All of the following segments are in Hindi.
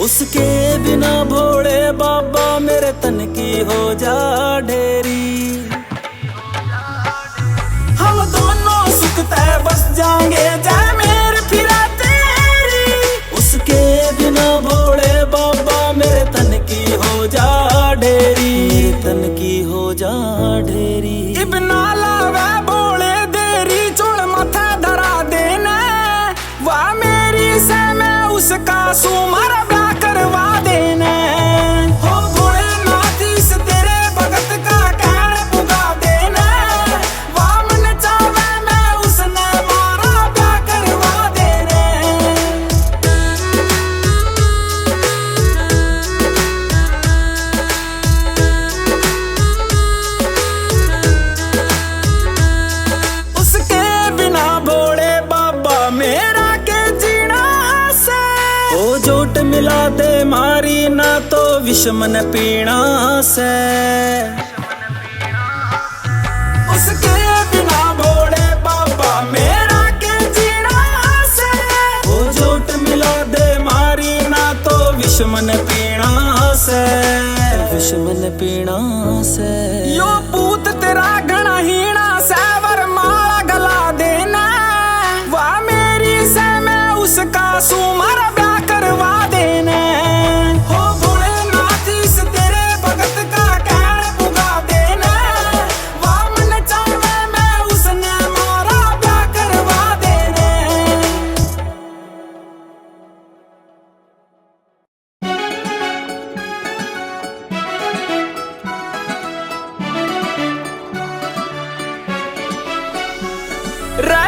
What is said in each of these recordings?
उसके बिना भोले बाबा मेरे तन की हो जा ढेरी। हम दोनों सुखते बस जाएंगे जय मेरे फिरा तेरी। उसके बिना भोले बाबा मेरे तन की हो जा ढेरी, मेरे तन की हो जा ढेरी। इबना लावे भोले देरी चोड़ माथा धरा देना, वाह मेरी से मैं उसका सुमर ब्याह करवा देना। हो भोले नाथ इस तेरे भगत का कहन पुगा देना, वाह मन चावे मैं उसने मारा ब्याह करवा देना। उसके बिना भोले बाबा मेरा के जीना से, ओ जोट मिला दे मारी ना तो विषमन पीना से। उसके बिना भोले बाबा मेरा के जीना से, ओ जोट मिला दे मारी ना तो विषमन पीना से, विषमन पीना से। यो पूत तेरा घना हीना सैवर माला गला देना, वाह मेरी से मैं उसका सुमर ब्याह करवा देना। हो भोले नाथ इस तेरे भगत का कहन पुगा देना, वाह मन चावे मैं उसने मारा ब्याह करवा देना।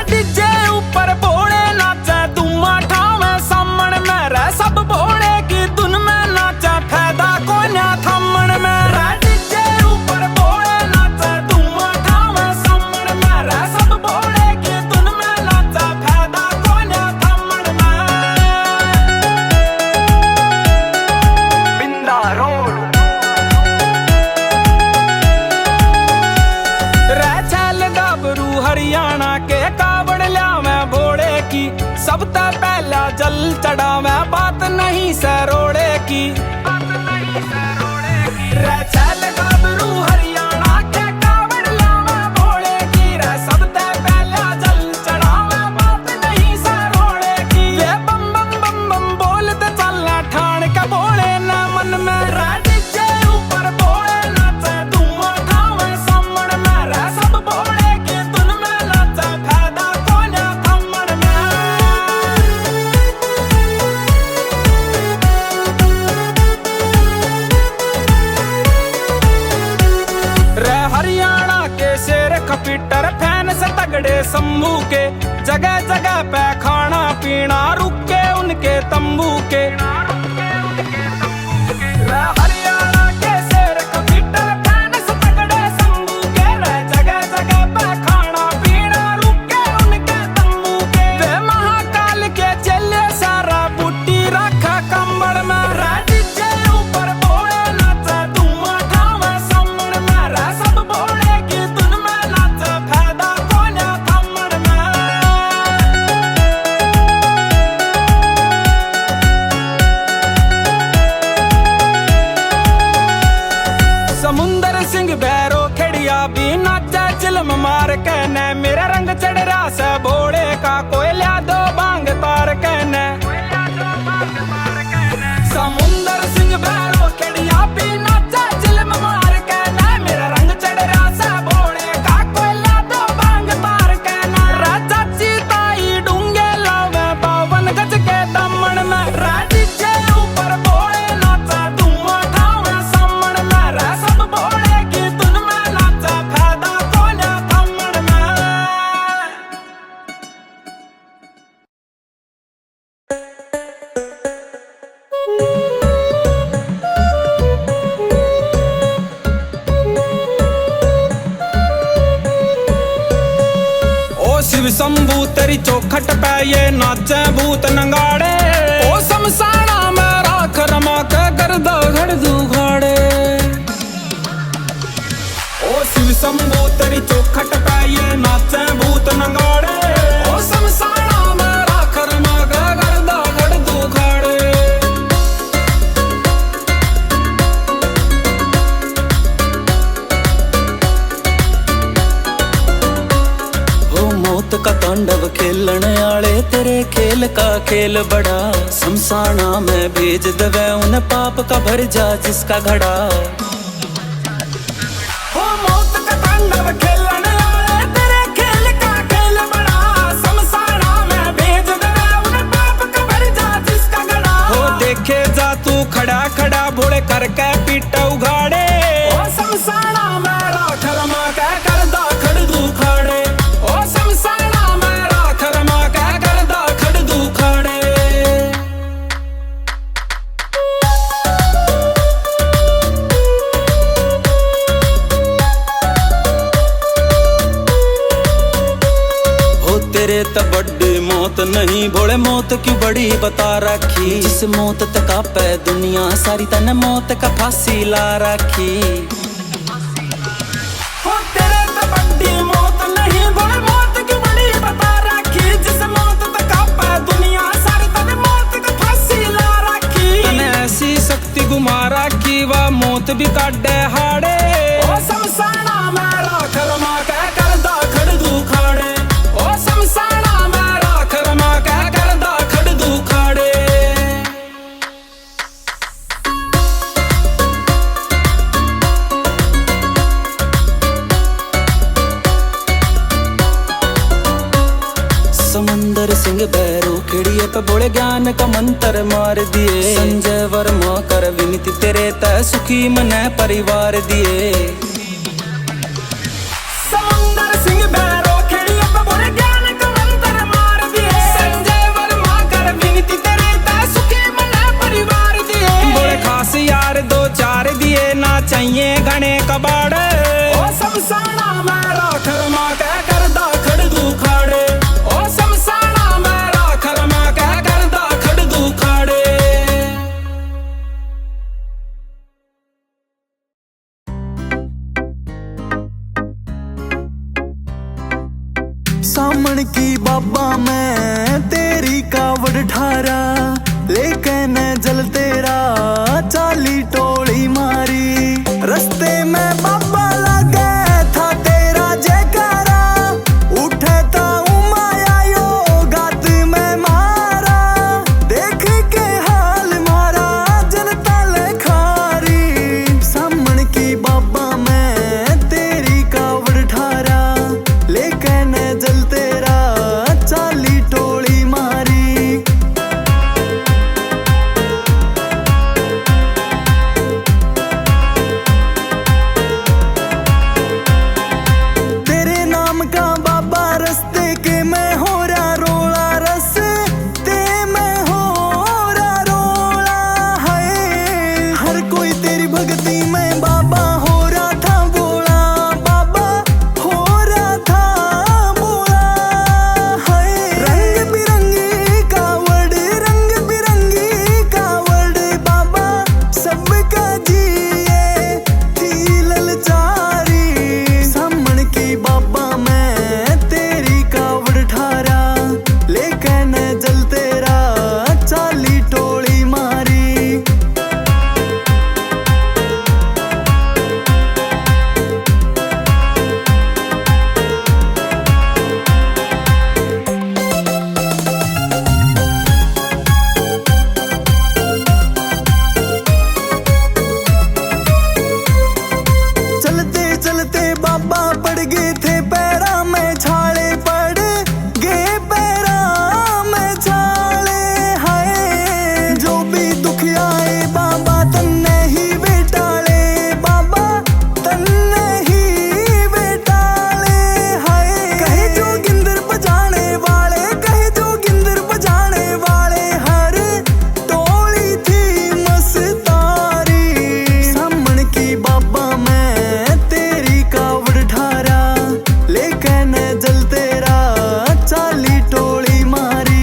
डीजे ऊपर भोले नाचे धुआं ठावे सामण में रह, सब भोले की धुन में नाचे फायदा कोन्या थमन में। डीजे ऊपर भोले नाचे धुआं ठावे सामण में रह, सब भोले की धुन में नाचे फायदा कोन्या थमन में। बिंदा रोड रह छल गाबरू हरियाणा के कावड़ ल्यावे भोले की, सबसे पहला जल चढ़ावे बात नहीं सरोड़े की। रह छल गाबरू हरियाणा के कावड़ ल्यावे भोले की, रह सबसे पहला जल चढ़ावे बात नहीं सरोड़े की। वे बम बम बम बम बोलते चलना ठाण के भोले ना मन में। रह डीजे ऊपर भोले नाचे धुआं ठावे सामण में रह, सब भोले की धुन में नाचे फायदा कोन्या थमन में। रह हरियाणा के शेर खपीटर फैन से तगड़े शंभू के, जगह जगह पे खाना पीना रुके उनके तंबू के। रह हरियाणा के शेर खपीटर फैन से तगड़े शंभू के, रह जगह जगह पे खाना पीना रुके उनके तंबू के। वे महाकाल के चले सारा बूटी रखा कंबल में। रह डीजे ऊपर भोले नाचे धुआं ठावे सामण में रह, सब भोले की धुन में नाचे फायदा कोन्या थमन में। समुंदर सिंह भैरो खड़िया भी नाचा चिलम मार कहने, मेरा रंग चढ़ रहा से भोले का कोयला दो बांग तार कहने। समुंदर सिंह भैरो खड़िया भी नाचा चिलम मार कहने, मेरा रंग चढ़ रहा से भोले का कोयला दो बांग तार कहने। राजा चीताई डूंगे लावे 52 गज के दमन में। डीजे ऊपर भोले नाचा धुआं ठावे सामण में रह, सब भोले की धुन में नाचा फायदा कोन्या थमन में। ओ शिव शंभू तेरी चौखट पे ये नाचे भूत नंगाड़े, ओ शमशाना में राख रमा के गर्दा घड़ दुखाड़े। ओ शिव शंभू तेरी चौखट पे ये नाचे भूत नंगाड़े, ओ शमशाना में राख रमा के गर्दा घड़ दुखाड़े। का तांडव खेलन आले, तेरे खेल का खेल बड़ा। शमशाना में भेज दवे उन पाप का भर जा जिसका घड़ा। हो मौत का तांडव खेलन आले, तेरे खेल का खेल बड़ा। शमशाना में भेज दवे उन पाप का भर जा जिसका घड़ा। हो देखे जा तू खड़ा खड़ा भोले करके पीटा उघाड़े। ओ शमशाना में राख रमा के करदा खड़ दू खाड़े। ओ शमशाना में राख रमा के करदा खड़ दू खाड़े। हो तेरे त बड़ी मौत नहीं भोले, मौत क्यों बड़ी बता रखी। जिस मौत तक आपे दुनिया सारी, तने मौत का फांसी ला रखी। हो तेरे त बड़ी मौत नहीं भोले, मौत क्यों बड़ी बता रखी। जिस मौत तक आपे दुनिया सारी, तने मौत का फांसी ला रखी। तने ऐसी शक्ति गुमा रखी, वह मौत भी काटे हाड़े। ओ शमशाना में राख रमा के करदा खड़ दू खाड़े। ओ शमशाना में राख रमा के करदा खड़ दू खाड़े। समंदर सिंह बैरो खिड़िए पे बोले ज्ञान का मंत्र मार दिए। संजय वर्मा कर विनती तेरे तय सुखी मने परिवार दिए। समंदर सिंह बैरो खिड़िए पे बोले ज्ञान का मंत्र मार दिए। संजय वर्मा कर विनती तेरे तय सुखी मने परिवार दिए। बोले खास यार दो चार दिए, ना चाहिए घने कबाड़। ओ शमशाना में राख रमा के करदा खड़ दू खाड़े। ओ शमशाना में राख रमा के करदा खड़ दू खाड़े। सामण की बाबा मैं तेरी कावड़ ठारा, लेकिन जल तेरा चाली टोली मारी। रस्ते में बाबा लगे था तेरा जयकारा, उठे ता उमाया यो गात में मारा। देख के हाल मारा जनता लेखारी। सामण की बाबा मैं तेरी कावड़ ठारा, लेकिन जल तेरा चाली टोली मारी। तेरे नाम का बाबा रस्ते के मैं हो रहा रोला, रस्ते में हो रहा रोला है। हर कोई तेरी भक्ति में बाबा हो रहा था बोला, बाबा हो रहा था बोला है। रंग बिरंगी कावड़, रंग बिरंगी कावड़ बाबा सबका जिए थी ललचारी। सामण की बाबा मैं तेरी कावड़ ठारा, लेकिन जल तेरा चाली टोली मारी। चलते चलते बाबा पड़ गए थे पैरा में छाले, पड़ गए पैरा में छाले हाय। जो भी दुख आए बाबा तन्ने ही बेटाले, बाबा तन्ने ही बेटाले हाय। कहे जो गिंदर बजाने वाले, कहे जो गिंदर बजाने वाले, हर टोली थी मस्तारी। सामण की बाबा मैं तेरी कावड़ ठारा, लेकिन जल तेरा चाली टोली मारी।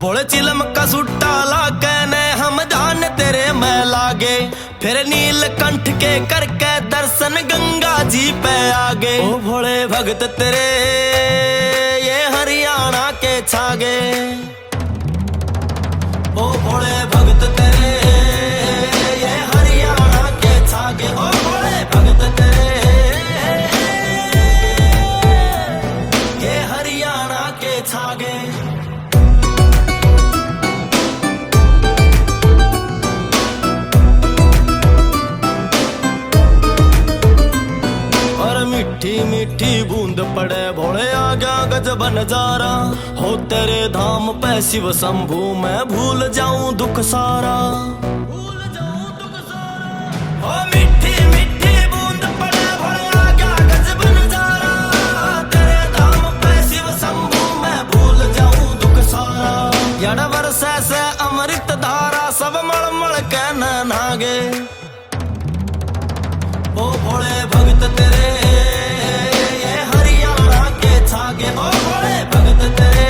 बोले चिलम का सुट्टा लाके ने हम जान तेरे फिर नीलकंठ के करके दर्शन गंगा जी पे आगे। ओ भोले भगत तेरे ये हरियाणा के छागे। ओ भोले भगत तेरे ये हरियाणा के छागे। ओ भोले भगत तेरे ये हरियाणा के छागे। मीठी मीठी बूंद पड़े भोले आ गया गजब नजारा। हो तेरे धाम पे शिव शंभू मैं भूल जाऊं दुख सारा। भूल जाऊं दुख सारा। हो मीठी मीठी बूंद पड़े भोले आ गया गजब नजारा। तेरे धाम पे शिव शंभू मैं भूल जाऊं दुख सारा। यड़ वर्षे से अमृत धारा सब मलमल के नागे। ओ भोले भगत तेरे ये हरियाणा के छागे। ओ भोले भगत तेरे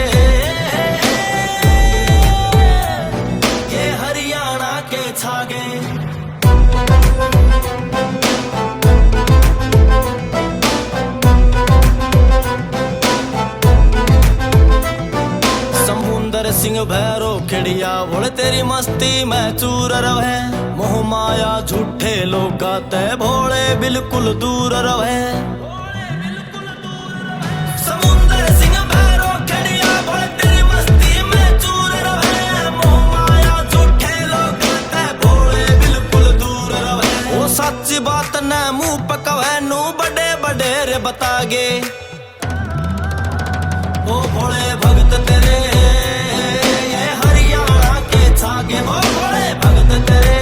ये हरियाणा के छागे। समुंदर सिंह भैरो खिड़िया भोले तेरी मस्ती में चूर रहे। मोह माया झूठे लोग आते भोले बिल्कुल दूर रहे। समुंदर सिंह भैरो खिड़िया भोले तेरी मस्ती में चूर रहे। मोह माया झूठे लोग आते भोले बिल्कुल दूर रहे। वो सच्ची बात न मुंह पकवे नू बड़े बड़े रे बतागे। ओ भोले भगत तेरे ये हरियाणा के छागे। ओ भोले भगत तेरे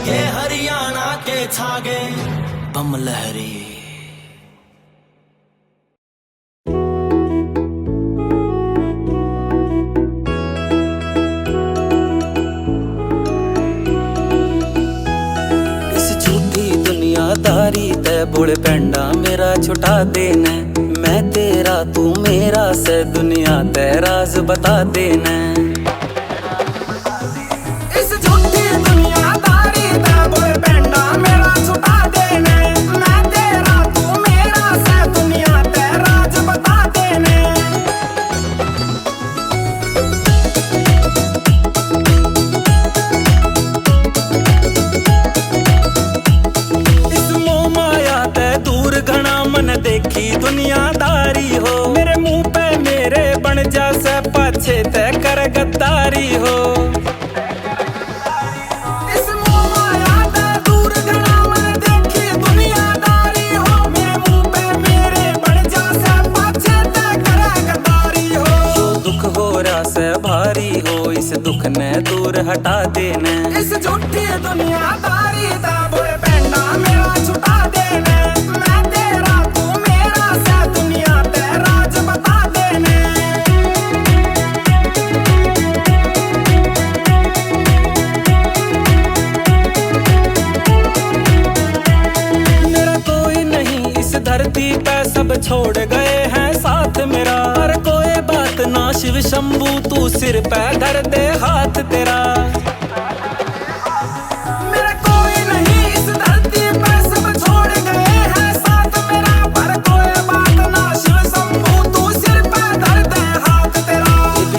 ये हरियाणा के छागे। बम लहरी इस झूठी दुनियादारी ते बुढ़ पेंडा मेरा छुटा देना। मैं तेरा तू मेरा से दुनिया ते राज बता देना। इस झूठी दुनियादारी ते बुढ़ पेंडा मेरा छुटा देना। मैं तेरा तू मेरा से दुनिया ते राज बता देना। इस मोह माया ते दूर घना मन देखी दुनियादारी हो। मेरे मुंह पे मेरे बन जा से पाछे ते कर गद्दारी हो। इस मोह माया ते दूर घना मन देखी दुनियादारी हो। मेरे मुंह पे मेरे बन जा से पाछे ते कर गद्दारी हो। जो दुख हो रहा से भारी हो इस दुख ने दूर हटा देना। इस झूठी दुनियादारी दा बुरे पेंडा मेरा छुटा देना। मैं तेरा तू मेरा से दुनिया ते राज बता देना। मेरा कोई नहीं इस धरती पे सब छोड़ गए हैं साथ मेरा। पर कोई बात ना शिव शंभू तू सिर पे धर दे हाथ तेरा। मेरा कोई नहीं इस धरती पे सब छोड़ गए हैं साथ मेरा। पर कोई बात ना शिव शंभू तू सिर पे धर दे हाथ तेरा।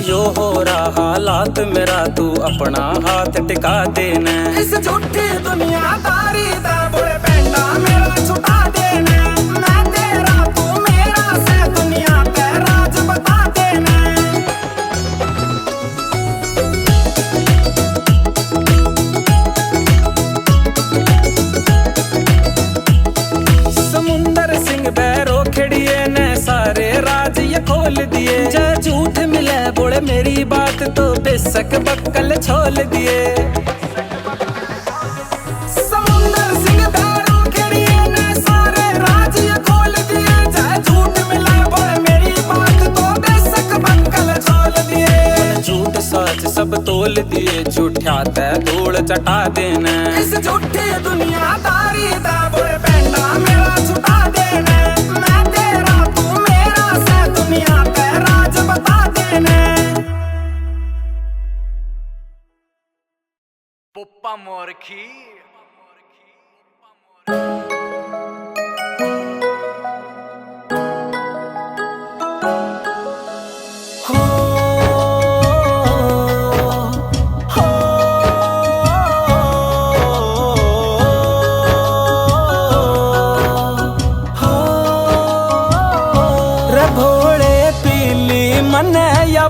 यो हो रहा हालात मेरा तू अपना हाथ टिका देना। इस झूठी दुनियादारी दा बुरे पेंडा मेरा छुटा देना। मैं तेरा तू मेरा से दुनिया पे राज बता देना। समुंदर सिंह भैरो खिड़िए ने सारे राज ये खोल दिए। जय झूठ मिले बोले मेरी बात तो बेशक बक्कल छोल दिए। समुंदर सिंह भैरो खिड़िए ने सारे राज ये खोल दिए। जय झूठ मिले बोले मेरी बात तो बेशक बक्कल छोल दिए। झूठ सच सब तोल दिए झूठा ते धूल चटा देना। इस झूठी दुनियादारी दा बुरे पेंडा मेरा छुटा देना। मैं तेरा तू मेरा से दुनिया पे राज बता देना।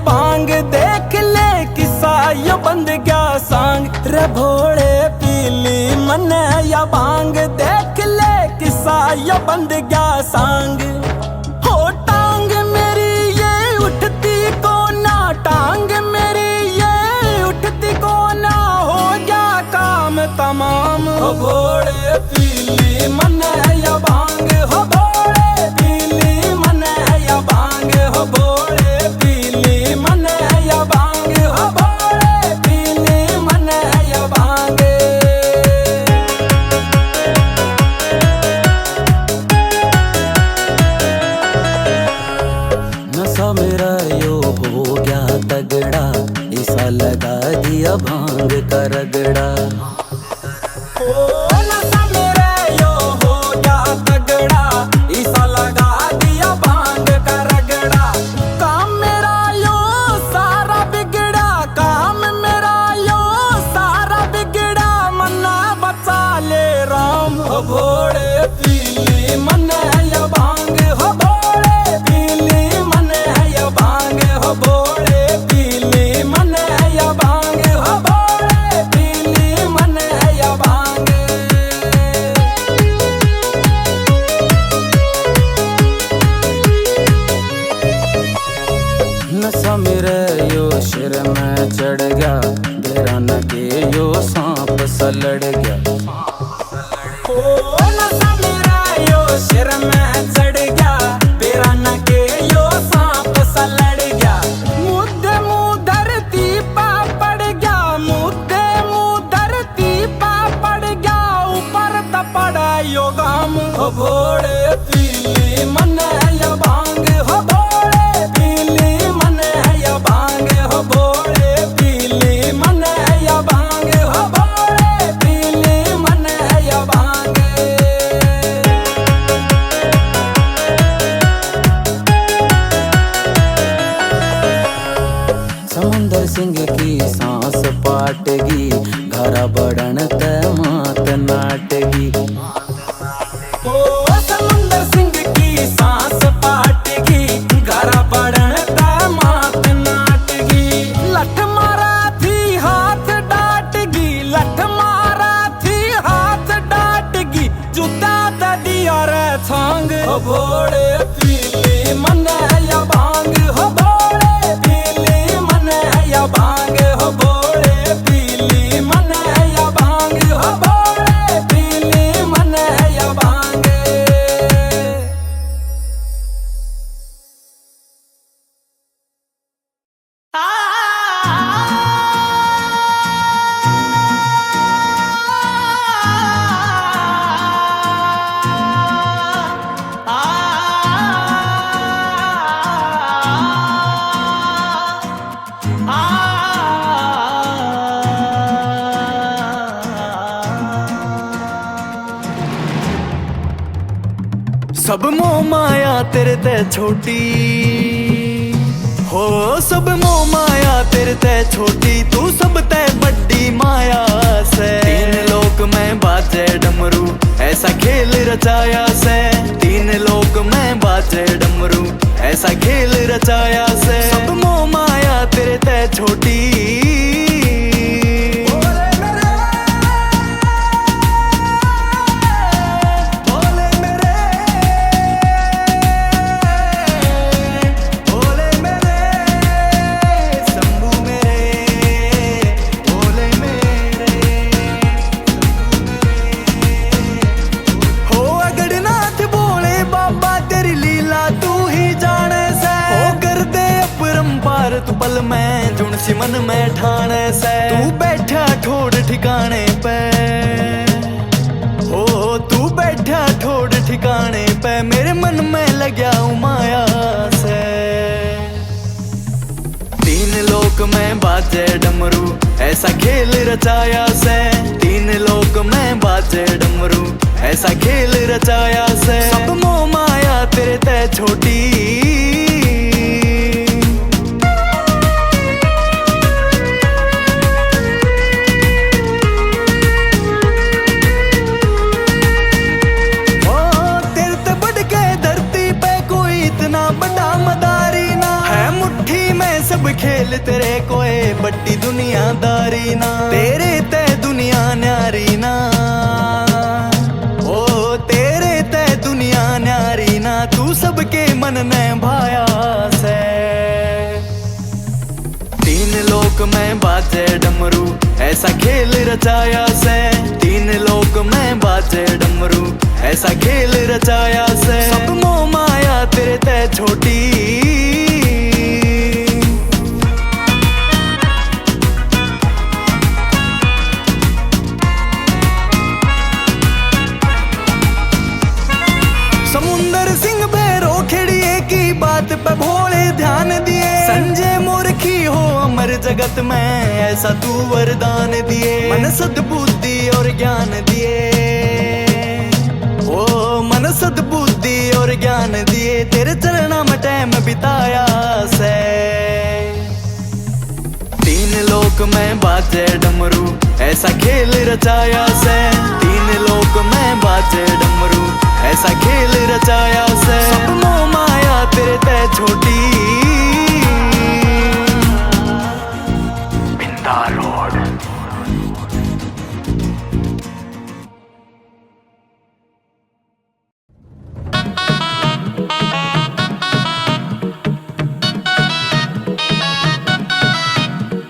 भांग देख ले किस्सा यो बंद गया सांग रे भोले पीली मन या भांग देख ले किस्सा यो बंद गया सांग हो टांग मेरी ये उठती को ना टांग मेरी ये उठती को ना हो गया काम तमाम हो भोले पीली मन या भांग हो भोले पीली मन या भांग हो भोले लगा दिया भांग का रगड़ा नशा मेरा यो हो गया तगड़ा ईसा लगा दिया भांग का रगड़ा काम मेरा यो सारा बिगड़ा काम मेरा यो सारा बिगड़ा मन्ना बचा ले राम हो भोले पीली मन या भांग हो भोले पीली मन या भांग हो भोले पीली मन नशा मेरे यो सिर में चढ़ गया बेरा न के यो सांप सा लड़ गया नशा मेरा यो सिर में चढ़ गया बेरा न के यो सांप सा लड़ गया मुद्दे मुंह धरती पा पड़ गया मुद्दे मुंह धरती पा पड़ गया ऊपर तपड़ा यो गाम हो भोले पीली मन या भांग हो भोले पीली मन या भांग हो भोले पीली मन या भांग हो भोले पीली मन या भांग समुंदर सिंह की सांस पाटगी घरा बढ़न ते मात नाटगी समुंदर सिंह की सांस पाटगी घरा बढ़न ते मात नाटगी लठ मारा थी हाथ डाटगी लठ मारा थी हाथ डाटगी जुता दिया रे छांग हो भोले पीली मन या भांग हो भोले पीली मन या भांग हो भोले पीली मन या भांग हो भोले पीली मन या भांग सब मोह माया तेरे ते छोटी हो सब मोह माया तेरे ते छोटी तू सब ते बड़ी माया से तीन लोक में बाजे डमरू ऐसा खेल रचाया से तीन लोक में बाजे डमरू ऐसा खेल रचाया से सब मोह माया तेरे ते छोटी तू पल में जुन सी मन में ठाने से तू बैठा ठोड़ ठिकाने पे हो तू बैठा ठोड़ ठिकाने पे मेरे मन में लग्या माया से तीन लोक में बाजे डमरू ऐसा खेल रचाया से, तीन लोक में बाजे डमरू, ऐसा खेल रचाया से, सब मोह माया तेरे तय छोटी। खेल तेरे कोई बट्टी दुनियादारी ना, तेरे ते दुनिया न्यारी ना, ओ तेरे ते दुनिया न्यारी ना, तू सबके मन ने भाया से। तीन लोक में बाजे डमरू, ऐसा खेल रचाया से, तीन लोक में बाजे डमरू, ऐसा खेल रचाया से, सब मोह माया तेरे ते छोटी। समुंदर सिंह भैरो खिड़िए की बात पे भोले ध्यान दिए, संजय मूर्खी हो अमर जगत में ऐसा तू वरदान दिए, मन सद्बुद्धि और ज्ञान दिए, ओ मन सद्बुद्धि और ज्ञान दिए, तेरे चरणा में टाइम बिताया से। तीन लोक में बाजे डमरू, ऐसा खेल रचाया से, तीन लोक में बाजे डमरू, ऐसा खेल रचाया से, सब मोह माया तेरे तय छोटी। बिंदा रोड।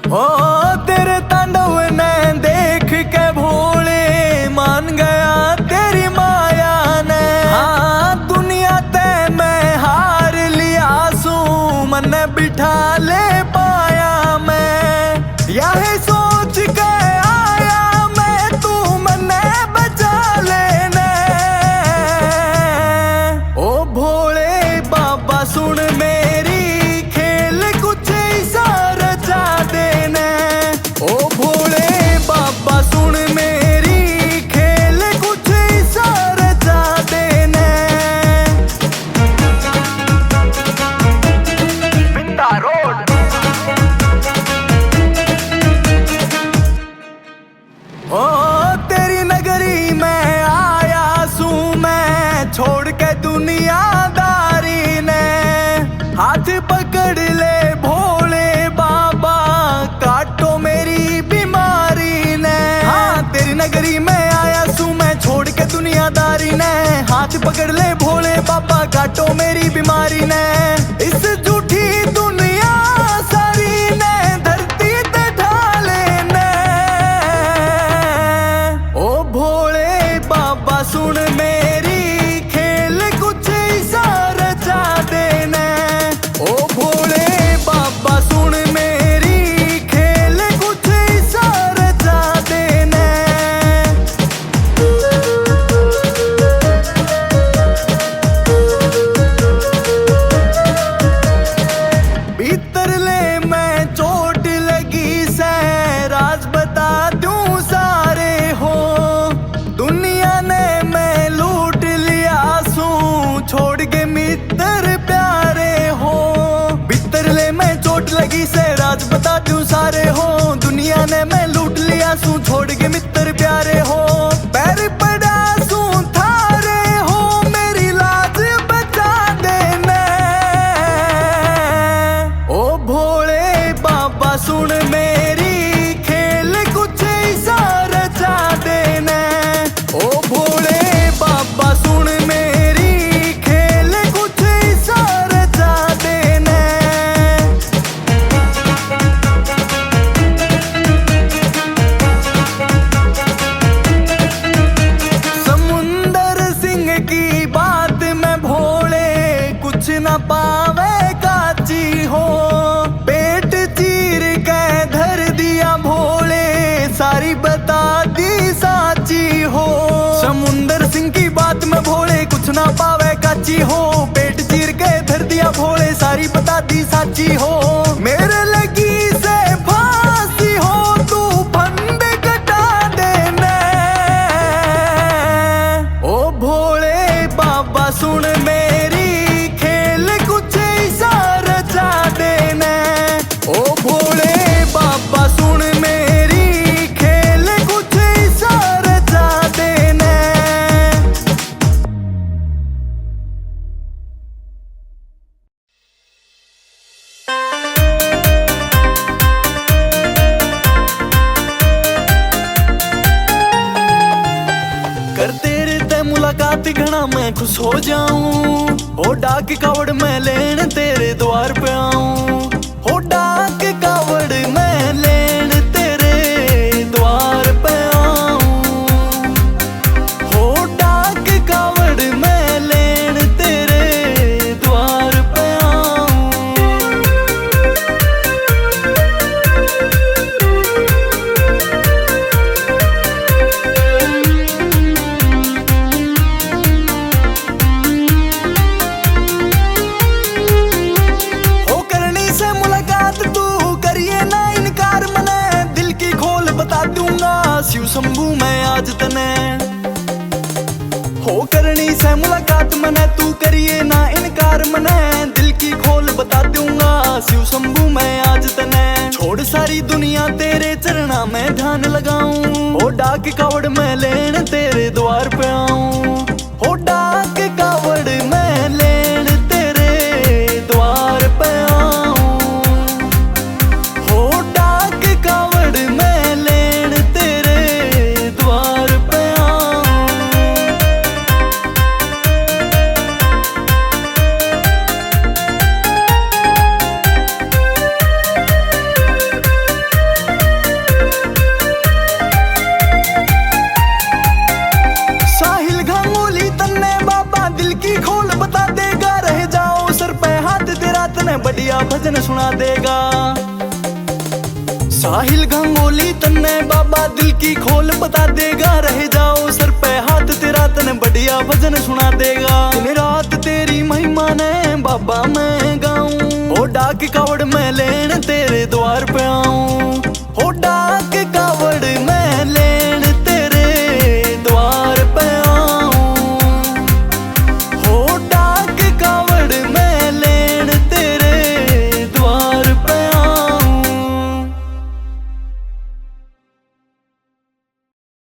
ओ तेरे तांडव ने देख के भोले मान गया तेरी माया ने, हाँ दुनिया ते मैं हार लिया सू, मन बिठा ले पाया मैं, यही सोच के आया मैं, तू मने बचा लेने। ओ भोले बाबा सुन मेरी खेल कुछ इशारा जा देने, ओ भोले बाबा सुन मेरी खेल कुछ इशारा जा देने। बिंदा रोड। ओ तेरी नगरी में आया सू मैं, छोड़ के दुनियादारी ने, हाथ पकड़ ले भोले बाबा, काटो मेरी बीमारी ने, हाँ तेरी नगरी में आया सू मैं, छोड़ के दुनियादारी ने, हाथ पकड़ ले भोले बाबा, काटो मेरी बीमारी ने, इस झूठी दुनिया सारी ने धरती ते ढाले ने। ओ भोले बाबा सुन मेरी खेल कुछ इशारा जा देने, ओ भोले बाबा सुन मेरी खेल कुछ इशारा जा देने। भीतर ले मैं चोट लगी से, राज बता दूं सारे हो, दुनिया ने मैं लूट लिया सू, छोड़ के मित्र प्यारे हो। भीतर ले मैं चोट लगी से, राज बता दूं सारे हो, दुनिया ने मैं लूट लिया सू, छोड़ के मित्र प्यारे हो, पैर पड़ा सू थारे हो, मेरी लाज बचा देने। ओ भोले बाबा सुन मेरी खेल कुछ इशारा जा देने, ओ भोले बाबा सुन मेरी खेल कुछ इशारा जा देने। समुंदर सिंह की बात में भोले कुछ न पावे काची हो, पेट चीर के धर दिया भोले, सारी बता दी साची हो। समुंदर सिंह की बात में भोले कुछ ना पावे काची हो, पेट चीर के धर दिया भोले, सारी बता दी साची हो। मेरे लगी से फांसी हो, तू बाबा सुन मेरी खेल कुछ ऐसा रचा देना। ओ भोले बाबा सुन मेरी खेल कुछ ऐसा रचा देना। कर तेरे ते मुलाकात घना मैं खुश हो जाऊं। ओ डाक कावड़ मैं लेन तेरे द्वार पे आऊं। ओ डाक कावड़ मैं लेन तेरे द्वार पे आऊं। ओ डाक कावड़ मैं लेन तेरे द्वार पे आऊं। हो करनी से मुलाकात तू करिए ना इनकार मने। दिल की खोल बता दूंगा शिव शंभू मैं आज तने। हो करनी से मुलाकात मने तू करिए ना इनकार मने। दिल की खोल बता दूंगा शिव शंभू मैं आज तने। छोड़ सारी दुनिया तेरे चरणा में ध्यान लगाऊं। हो डाक कावड़ मैं लेन तेरे द्वार पे आऊं। हो डाक कावड़ मैं लेन तेरे द्वार पे आऊं। हो डाक कावड़ मैं लेन तेरे द्वार पे आऊं। साहिल गांगुली तन्ने बाबा दिल की खोल बता देगा। रह जाओ सर पे हाथ तेरा तने बढ़िया भजन सुना देगा। साहिल गांगुली तन्ने बाबा दिल की खोल बता देगा। रह जाओ सर पे हाथ तेरा तने बढ़िया भजन सुना देगा। दिन रात तेरी महिमा ने बाबा मैं गाऊं। ओ डाक कावड़ मैं लेन तेरे